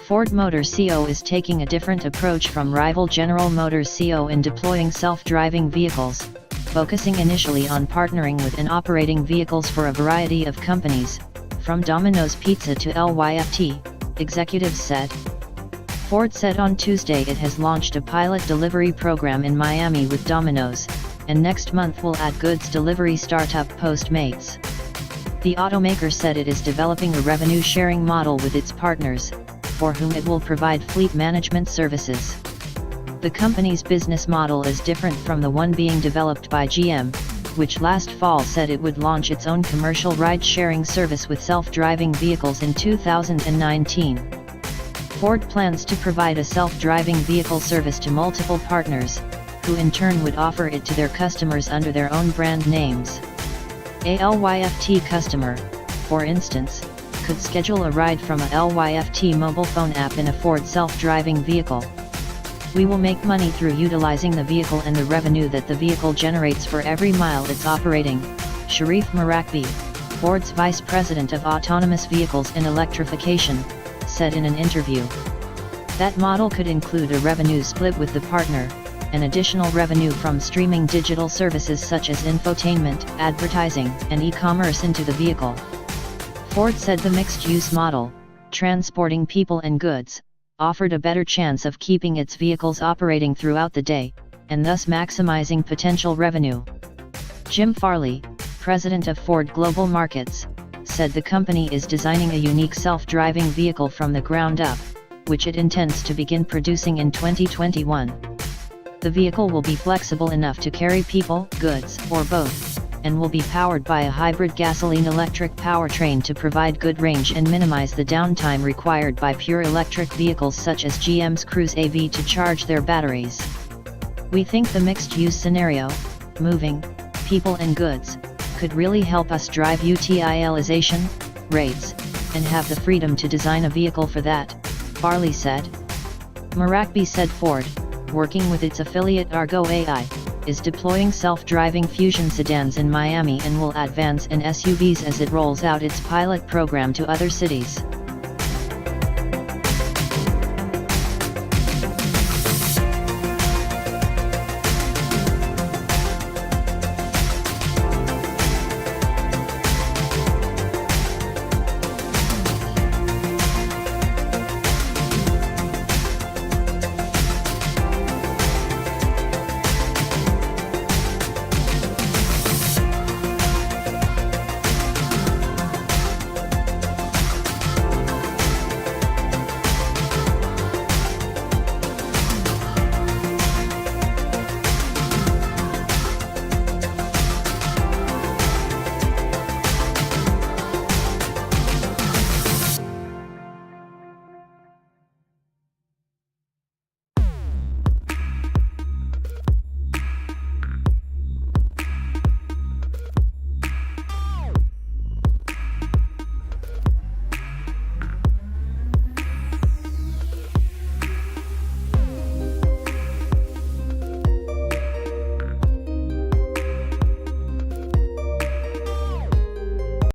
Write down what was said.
Ford Motor Co. is taking a different approach from rival General Motors Co. in deploying self-driving vehicles, focusing initially on partnering with and operating vehicles for a variety of companies, from Domino's Pizza to Lyft, executives said. Ford said on Tuesday it has launched a pilot delivery program in Miami with Domino's, and next month will add goods delivery startup Postmates. The automaker said it is developing a revenue-sharing model with its partners, for whom it will provide fleet management services. The company's business model is different from the one being developed by GM, which last fall said it would launch its own commercial ride-sharing service with self-driving vehicles in 2019. Ford plans to provide a self-driving vehicle service to multiple partners, who in turn would offer it to their customers under their own brand names. A Lyft customer, for instance, could schedule a ride from a Lyft mobile phone app in a Ford self-driving vehicle. We will make money through utilizing the vehicle and the revenue that the vehicle generates for every mile it's operating, Sharif Marakbi, Ford's Vice President of Autonomous Vehicles and Electrification, said in an interview. That model could include a revenue split with the partner, and additional revenue from streaming digital services such as infotainment, advertising, and e-commerce into the vehicle. Ford said the mixed-use model, transporting people and goods, offered a better chance of keeping its vehicles operating throughout the day, and thus maximizing potential revenue. Jim Farley, president of Ford Global Markets, said the company is designing a unique self-driving vehicle from the ground up, which it intends to begin producing in 2021. The vehicle will be flexible enough to carry people, goods, or both, and will be powered by a hybrid gasoline-electric powertrain to provide good range and minimize the downtime required by pure electric vehicles such as GM's Cruise AV to charge their batteries. We think the mixed-use scenario, moving people and goods, could really help us drive utilization rates, and have the freedom to design a vehicle for that, Farley said. Marakbi said Ford, working with its affiliate Argo AI, is deploying self-driving Fusion sedans in Miami and will add vans and SUVs as it rolls out its pilot program to other cities.